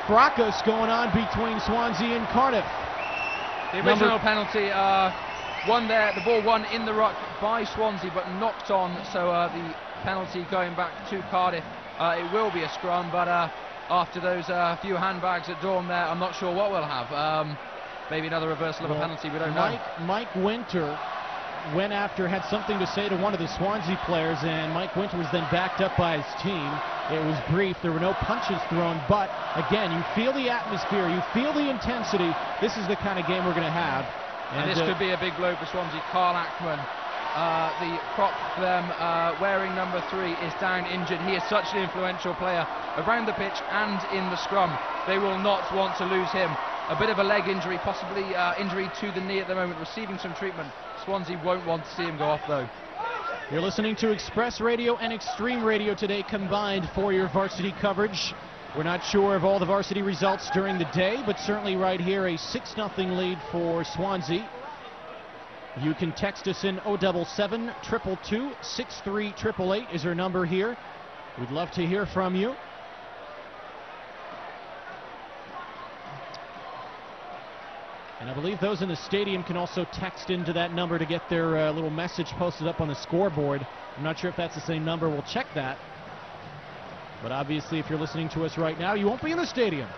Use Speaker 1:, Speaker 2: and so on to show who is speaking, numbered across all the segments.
Speaker 1: fracas going on between Swansea and Cardiff.
Speaker 2: The original penalty, one there, the ball won in the ruck by Swansea but knocked on, so the penalty going back to Cardiff. It will be a scrum, but after those few handbags at dawn there, I'm not sure what we'll have. Maybe another reversal of a penalty, we don't know.
Speaker 1: Mike Winter went after, had something to say to one of the Swansea players, and Mike Winter was then backed up by his team. It was brief, there were no punches thrown, but again, you feel the atmosphere, you feel the intensity. This is the kind of game we're going to have.
Speaker 2: And this could be a big blow for Swansea. Carl Ackman, the prop for them, wearing number 3, is down injured. He is such an influential player around the pitch and in the scrum. They will not want to lose him. A bit of a leg injury, possibly injury to the knee at the moment, receiving some treatment. Swansea won't want to see him go off though.
Speaker 1: You're listening to Express Radio and Extreme Radio today combined for your varsity coverage. We're not sure of all the varsity results during the day, but certainly right here a 6-0 lead for Swansea. You can text us in 077 222 63888 is our number here. We'd love to hear from you. And I believe those in the stadium can also text into that number to get their little message posted up on the scoreboard. I'm not sure if that's the same number. We'll check that. But obviously, if you're listening to us right now, you won't be in the stadium.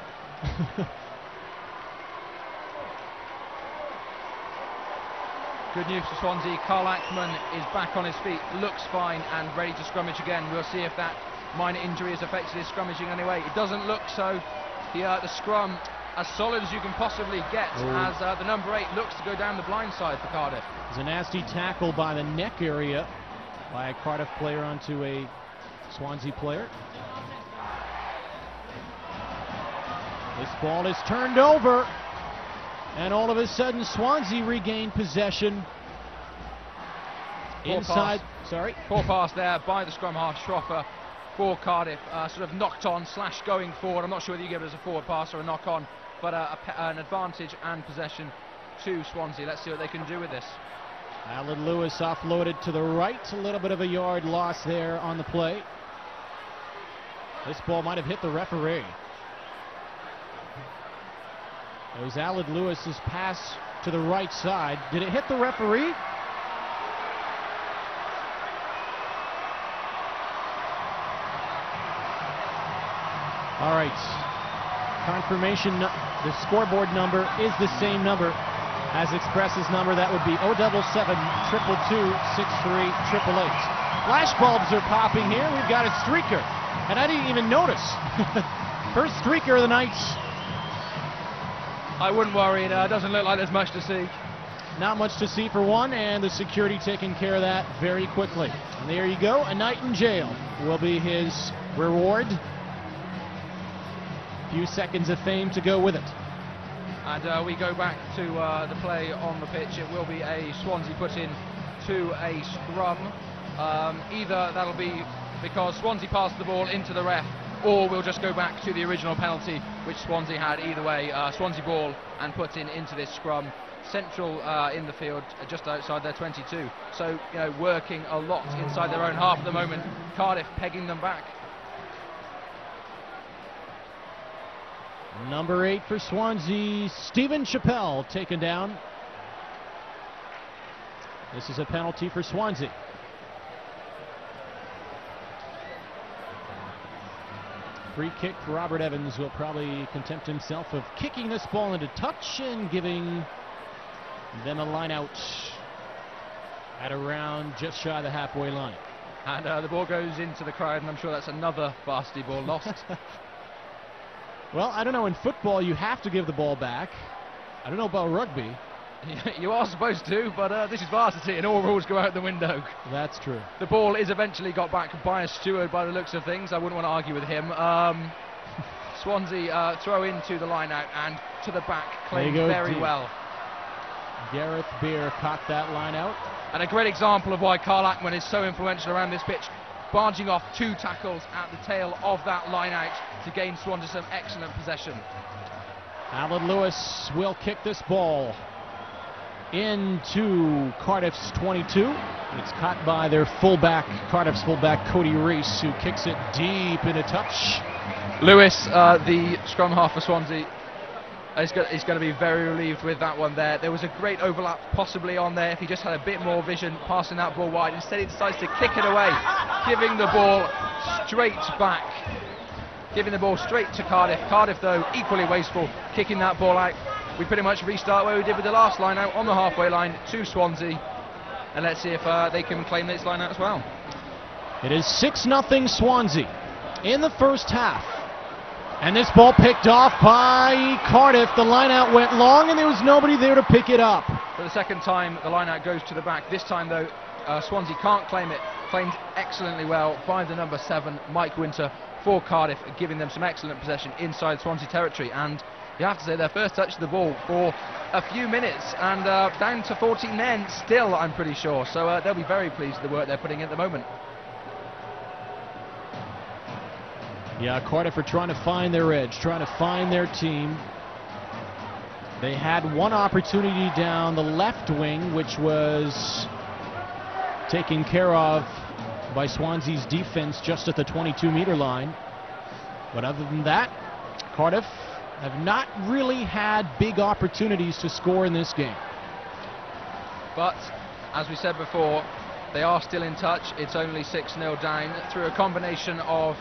Speaker 2: Good news for Swansea. Carl Ackman is back on his feet, looks fine and ready to scrummage again. We'll see if that minor injury has affected his scrummaging anyway. It doesn't look so. The scrum as solid as you can possibly get, as the number 8 looks to go down the blind side for Cardiff.
Speaker 1: There's a nasty tackle by the neck area by a Cardiff player onto a Swansea player. This ball is turned over, and all of a sudden Swansea regained possession. Inside, sorry.
Speaker 2: Poor pass there by the scrum half, Schroffer, for Cardiff, sort of knocked on / going forward. I'm not sure whether you give it as a forward pass or a knock on, but an advantage and possession to Swansea. Let's see what they can do with this.
Speaker 1: Alan Lewis offloaded to the right, a little bit of a yard loss there on the play. This ball might have hit the referee. It was Alan Lewis's pass to the right side. Did it hit the referee? All right, confirmation, the scoreboard number is the same number as Express's number. That would be 077 222 63888. Flash bulbs are popping here. We've got a streaker, and I didn't even notice. First streaker of the night.
Speaker 2: I wouldn't worry, it doesn't look like there's much to see.
Speaker 1: Not much to see for one, and the security taking care of that very quickly. And there you go, a night in jail will be his reward. Few seconds of fame to go with it.
Speaker 2: And we go back to the play on the pitch. It will be a Swansea put in to a scrum. Either that'll be because Swansea passed the ball into the ref, or we'll just go back to the original penalty which Swansea had. Either way, Swansea ball and put into this scrum. Central in the field, just outside their 22. So, you know, working a lot inside their own half at the moment. Cardiff pegging them back.
Speaker 1: Number 8 for Swansea, Stephen Chappell taken down. This is a penalty for Swansea. Free kick for Robert Evans, will probably contempt himself of kicking this ball into touch and giving them a line out at around just shy of the halfway line.
Speaker 2: And the ball goes into the crowd, and I'm sure that's another varsity ball lost.
Speaker 1: Well, I don't know, in football you have to give the ball back. I don't know about rugby.
Speaker 2: You are supposed to, but this is varsity and all rules go out the window.
Speaker 1: That's true.
Speaker 2: The ball is eventually got back by a steward by the looks of things. I wouldn't want to argue with him. Swansea throw into the line out and to the back, claimed very well.
Speaker 1: Gareth Beer caught that line out.
Speaker 2: And a great example of why Carl Ackman is so influential around this pitch. Barging off 2 tackles at the tail of that line out to gain Swansea some excellent possession.
Speaker 1: Alan Lewis will kick this ball into Cardiff's 22. It's caught by their fullback, Cardiff's fullback Cody Reese, who kicks it deep into touch.
Speaker 2: Lewis, the scrum half for Swansea, is going to be very relieved with that one there. There was a great overlap possibly on there if he just had a bit more vision passing that ball wide. Instead he decides to kick it away, giving the ball straight back. Giving the ball straight to Cardiff. Cardiff, though, equally wasteful, kicking that ball out. We pretty much restart where we did with the last line out on the halfway line to Swansea. And let's see if they can claim this line out as well.
Speaker 1: It is 6-0 Swansea in the first half. And this ball picked off by Cardiff. The line out went long and there was nobody there to pick it up.
Speaker 2: For the second time, the line out goes to the back. This time, though, Swansea can't claim it. Claimed excellently well by the number 7, Mike Winter, for Cardiff, giving them some excellent possession inside Swansea territory. And you have to say their first touch of the ball for a few minutes, and down to 14 men still, I'm pretty sure. So they'll be very pleased with the work they're putting in at the moment.
Speaker 1: Yeah, Cardiff are trying to find their edge, trying to find their team. They had one opportunity down the left wing, which was taken care of by Swansea's defense just at the 22-meter line. But other than that, Cardiff have not really had big opportunities to score in this game.
Speaker 2: But, as we said before, they are still in touch. It's only 6-0 down through a combination of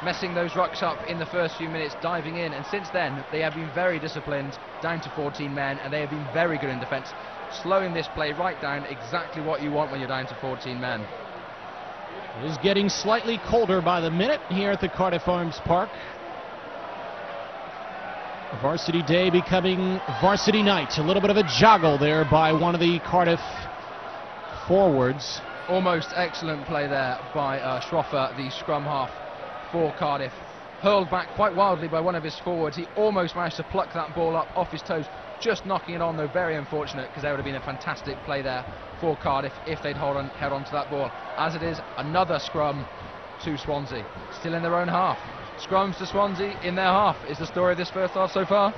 Speaker 2: messing those rucks up in the first few minutes, diving in, and since then they have been very disciplined, down to 14 men, and they have been very good in defence, slowing this play right down, exactly what you want when you're down to 14 men.
Speaker 1: It is getting slightly colder by the minute here at the Cardiff Arms Park. Varsity day becoming varsity night. A little bit of a joggle there by one of the Cardiff forwards.
Speaker 2: Almost excellent play there by Schroffer, the scrum half for Cardiff. Hurled back quite wildly by one of his forwards. He almost managed to pluck that ball up off his toes, just knocking it on, though very unfortunate, because there would have been a fantastic play there for Cardiff if they'd held on to that ball. As it is, another scrum to Swansea, still in their own half. Scrums to Swansea in their half is the story of this first half so far.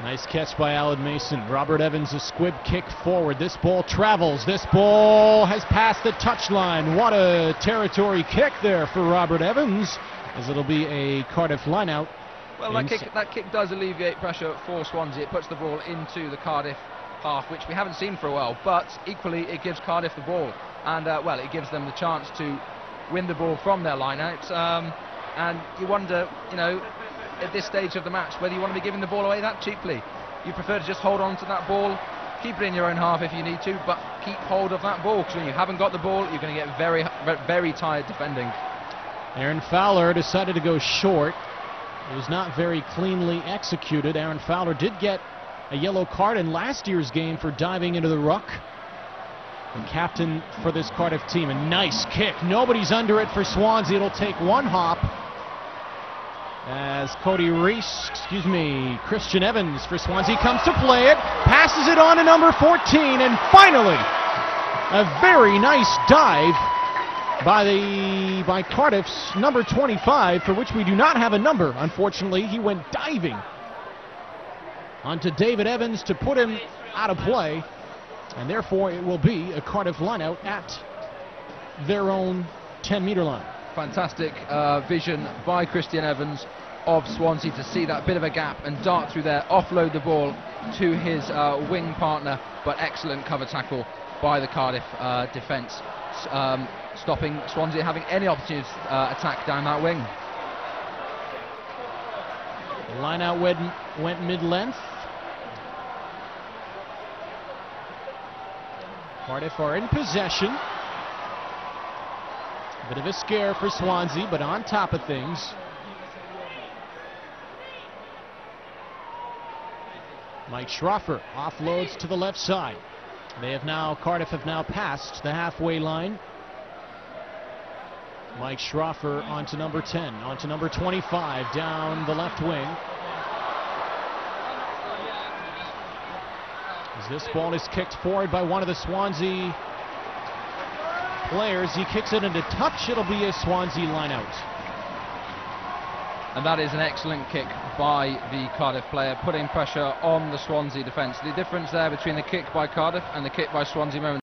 Speaker 1: Nice catch by Alan Mason. Robert Evans, a squib kick forward. This ball travels. This ball has passed the touchline. What a territory kick there for Robert Evans, as it'll be a Cardiff lineout.
Speaker 2: Well, that kick does alleviate pressure for Swansea. It puts the ball into the Cardiff half, which we haven't seen for a while, but equally it gives Cardiff the ball, and well, it gives them the chance to win the ball from their lineout. And you wonder, you know, at this stage of the match, whether you want to be giving the ball away that cheaply. You prefer to just hold on to that ball, keep it in your own half if you need to, but keep hold of that ball, because when you haven't got the ball, you're going to get very, very tired defending.
Speaker 1: Aaron Fowler decided to go short. It was not very cleanly executed. Aaron Fowler did get a yellow card in last year's game for diving into the ruck. The captain for this Cardiff team. A nice kick. Nobody's under it for Swansea. It'll take one hop as Christian Evans for Swansea comes to play it, passes it on to number 14, and finally a very nice dive by Cardiff's number 25, for which we do not have a number. Unfortunately, he went diving onto David Evans to put him out of play, and therefore it will be a Cardiff lineout at their own 10-meter line.
Speaker 2: Fantastic vision by Christian Evans of Swansea to see that bit of a gap and dart through there, offload the ball to his wing partner, but excellent cover tackle by the Cardiff defence, stopping Swansea having any opportunity to attack down that wing.
Speaker 1: The line out went mid-length. Cardiff are in possession. Bit of a scare for Swansea, but on top of things. Mike Schroffer offloads to the left side. Cardiff have now passed the halfway line. Mike Schroffer onto number 10, onto number 25, down the left wing. As this ball is kicked forward by one of the Swansea players, he kicks it into touch. It'll be a Swansea lineout.
Speaker 2: And that is an excellent kick by the Cardiff player, putting pressure on the Swansea defence. The difference there between the kick by Cardiff and the kick by Swansea momentarily